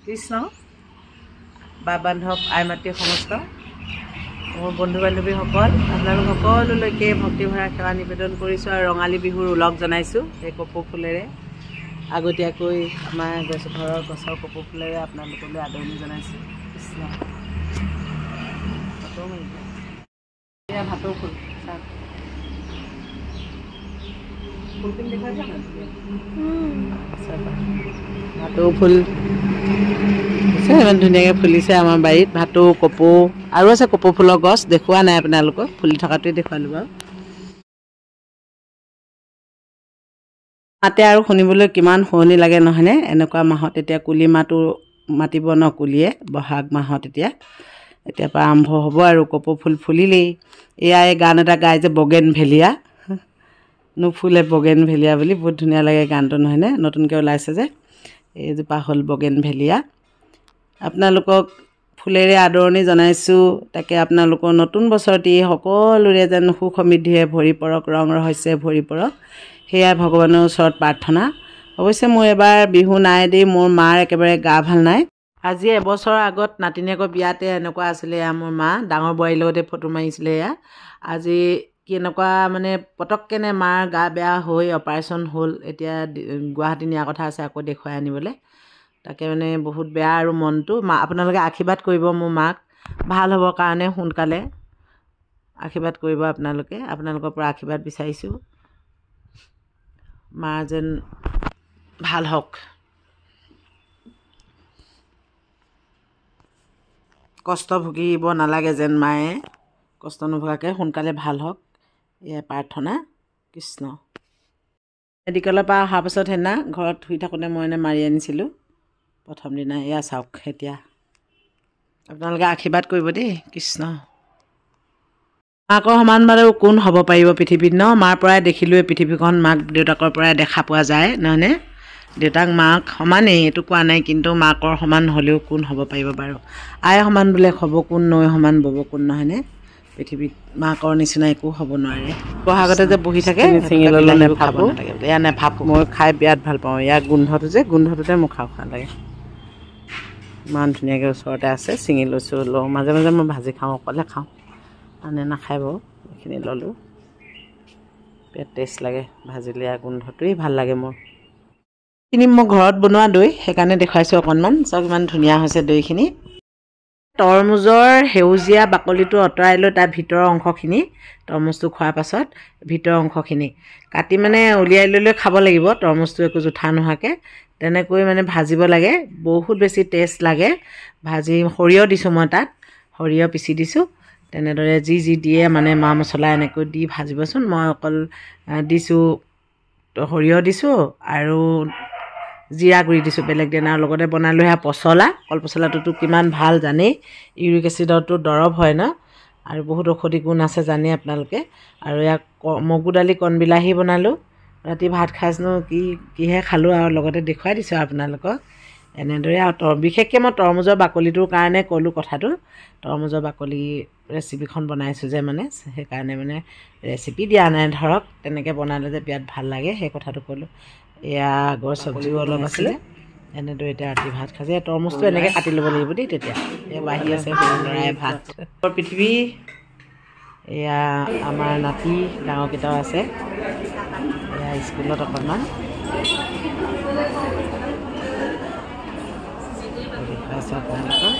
কৃষ্ণ বা বান্ধৱ আই মাতৃ সমস্ত মোৰ বন্ধু বান্ধৱীসকল আপোনালোক সকলোলৈকে ভক্তিভৰা সেৱা নিবেদন কৰিছোঁ আৰু ৰঙালী বিহুৰ ওলগ জনাইছোঁ এই কপৌ ফুলেৰে আগতীয়াকৈ আমাৰ ঘৰৰ গছৰ কপৌ ফুলেৰে আপোনালোকলৈ আদৰণি জনাইছোঁ কৃষ্ণ এয়া ভাটৌ ফুল ফুলখিনি দেখুৱাইছে ভাটৌ ফুল ইমান ধুনীয়াকৈ ফুলিছে আমাৰ বাৰীত ভাটৌ কপৌ আৰু আছে কপৌ ফুলৰ গছ দেখুওৱা নাই আপোনালোকক ফুলি থকাটোৱে দেখুৱালোঁ বাৰু মাতে আৰু শুনিবলৈ কিমান শুৱনি লাগে নহয়নে এনেকুৱা মাহত এতিয়া কুলি মাতো মাতিব ন কুলিয়ে বহাগ মাহত এতিয়াৰ পৰা আৰম্ভ হ'ব আৰু কপৌ ফুল ফুলিলেই এয়া এই গান এটা গাই যে বগেন ভেলিয়া নুফুলে বগেন ভেলিয়া বুলি বহুত ধুনীয়া লাগে গানটো নহয়নে নতুনকৈ ওলাইছে যে এইজোপা হ'ল বগেন ভেলিয়া আপোনালোকক ফুলেৰে আদৰণি জনাইছোঁ তাকে আপোনালোকৰ নতুন বছৰটি সকলোৰে যেন সুখ সমৃদ্ধিৰে ভৰি পৰক ৰং ৰহস্যৰে ভৰি পৰক সেয়াই ভগৱানৰ ওচৰত প্ৰাৰ্থনা অৱশ্যে মোৰ এবাৰ বিহু নাই দেই মোৰ মাৰ একেবাৰে গা ভাল নাই আজি এবছৰৰ আগত নাতিনীয়েকৰ বিয়াতে এনেকুৱা আছিলে এয়া মোৰ মা ডাঙৰ বোৱাৰীৰ লগতে ফটো মাৰিছিলে এয়া আজি কেনেকুৱা মানে পটককেনে মাৰ গা বেয়া হৈ অপাৰেশ্যন হ'ল এতিয়া গুৱাহাটী নিয়া কথা আছে আকৌ দেখুৱাই আনিবলৈ তাকে মানে বহুত বেয়া আৰু মনটো আপোনালোকে আশীৰ্বাদ কৰিব মোৰ মাক ভাল হ'বৰ কাৰণে সোনকালে আশীৰ্বাদ কৰিব আপোনালোকৰ পৰা আশীৰ্বাদ বিচাৰিছোঁ মা যেন ভাল হওক কষ্ট ভুগিব নালাগে যেন মায়ে কষ্ট নভোগাকৈ সোনকালে ভাল হওক এয়া প্ৰাৰ্থনা কৃষ্ণ মেডিকেলৰ পৰা অহাৰ পাছত সেইদিনা ঘৰত শুই থাকোঁতে মই মাৰি আনিছিলোঁ প্ৰথম দিনা এয়া চাওক এতিয়া আপোনালোকে আশীৰ্বাদ কৰিব দেই কৃষ্ণ মাকৰ সমান বাৰু কোন হ'ব পাৰিব পৃথিৱীত ন মাৰ পৰাই দেখিলোৱে পৃথিৱীখন মাক দেউতাকৰ পৰাই দেখা পোৱা যায় নহয়নে দেউতাক মাক সমানেই এইটো কোৱা নাই কিন্তু মাকৰ সমান হ'লেও কোন হ'ব পাৰিব বাৰু আই সমান বোলে হ'ব কোন নৈ সমান ব'ব কোন নহয়নে পৃথিৱীত মাকৰ নিচিনা একো হ'ব নোৱাৰে বহাগতে যে বহি থাকে চিঙি ল'লে নেভাবোঁ এয়া নেভাবোঁ মই খাই বিৰাট ভাল পাওঁ ইয়াৰ গোন্ধটো যে গোন্ধটোতে মোক খাওঁ খাওঁ লাগে ইমান ধুনীয়াকৈ ওচৰতে আছে ছিঙি লৈছোঁ লওঁ মাজে মাজে মই ভাজি খাওঁ অকলে খাওঁ আনে নাখায় বাৰু এইখিনি ল'লোঁ বিৰাট টেষ্ট লাগে ভাজিলে ইয়াৰ গোন্ধটোৱেই ভাল লাগে মোৰ এইখিনি মই ঘৰত বনোৱা দৈ সেইকাৰণে দেখুৱাইছোঁ অকণমান চাওক ইমান ধুনীয়া হৈছে দৈখিনি তৰমুজৰ সেউজীয়া বাকলিটো আঁতৰাই লৈ তাৰ ভিতৰৰ অংশখিনি তৰমুজটো খোৱাৰ পাছত ভিতৰৰ অংশখিনি কাটি মানে উলিয়াই লৈ খাব লাগিব তৰমুজটো একো জোঠা নোহোৱাকৈ তেনেকৈ মানে ভাজিব লাগে বহুত বেছি টেষ্ট লাগে ভাজি সৰিয়হ দিছোঁ মই তাত সৰিয়হ পিচি দিছোঁ তেনেদৰে যি যি দিয়ে মানে মা মছলা এনেকৈ দি ভাজিবচোন মই অকল দিছোঁ সৰিয়হ দিছোঁ আৰু জিৰা গুড়ি দিছোঁ বেলেগ দেনা আৰু লগতে বনালোঁ সেয়া পচলা কল পচলাটোতো কিমান ভাল জানেই ইউৰিক এচিডৰটো দৰৱ হয় ন আৰু বহুত ঔষধি গুণ আছে জানেই আপোনালোকে আৰু ইয়াক মগু দালি কণবিলাহী বনালোঁ ৰাতি ভাত খাইছিলোঁ কিহে খালোঁ আৰু লগতে দেখুৱাই দিছোঁ আপোনালোকক এনেদৰে আৰু বিশেষকৈ মই তৰমুজৰ বাকলিটোৰ কাৰণে ক'লোঁ কথাটো তৰমুজৰ বাকলি ৰেচিপিখন বনাইছোঁ যে মানে সেইকাৰণে মানে ৰেচিপি দিয়া নাই ধৰক তেনেকৈ বনালে যে বিৰাট ভাল লাগে সেই কথাটো ক'লোঁ এয়া আগৰ চব্জিও অলপ আছিলে এনেদৰে এতিয়া ৰাতি ভাত খাইছে তৰমুজটো এনেকৈ কাটি ল'ব লাগিব দেই তেতিয়া এই বাঢ়ি আছে সৰু ল'ৰাই ভাত পৃথিৱী এয়া আমাৰ নাতি ডাঙৰকেইটাও আছে এয়া স্কুলত অকণমান দেখুৱাইছোঁ আপোনালোকক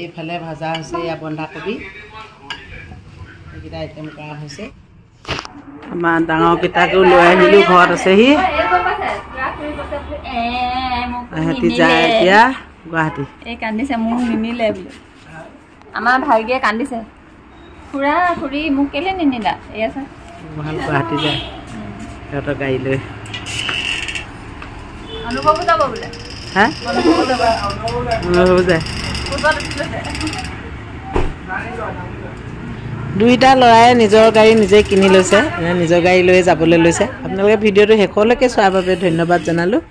এইফালে ভাজা হৈছে এয়া বন্ধাকবি এইকেইটা আইটেম কৰা হৈছে আমাৰ ডাঙৰকেইটাকেও লৈ আহিলোঁ ঘৰত আছেহি সিহঁতি যায় এতিয়া গুৱাহাটী এই কান্দিছে মোক নিনিলে বোলে আমাৰ ভাইটিয়ে কান্দিছে খুৰা খুৰী মোক কেলে নিনিলা এই আছে ভাল গুৱাহাটী যায় সিহঁতৰ গাড়ী লৈ অনুভৱো যাব বোলে হা অনুভৱ যায় দুইটা ল'ৰাই নিজৰ গাড়ী নিজে কিনি লৈছে নিজৰ গাড়ী লৈ যাবলৈ লৈছে আপোনালোকে ভিডিঅ'টো শেষলৈকে চোৱাৰ বাবে ধন্যবাদ জনালোঁ।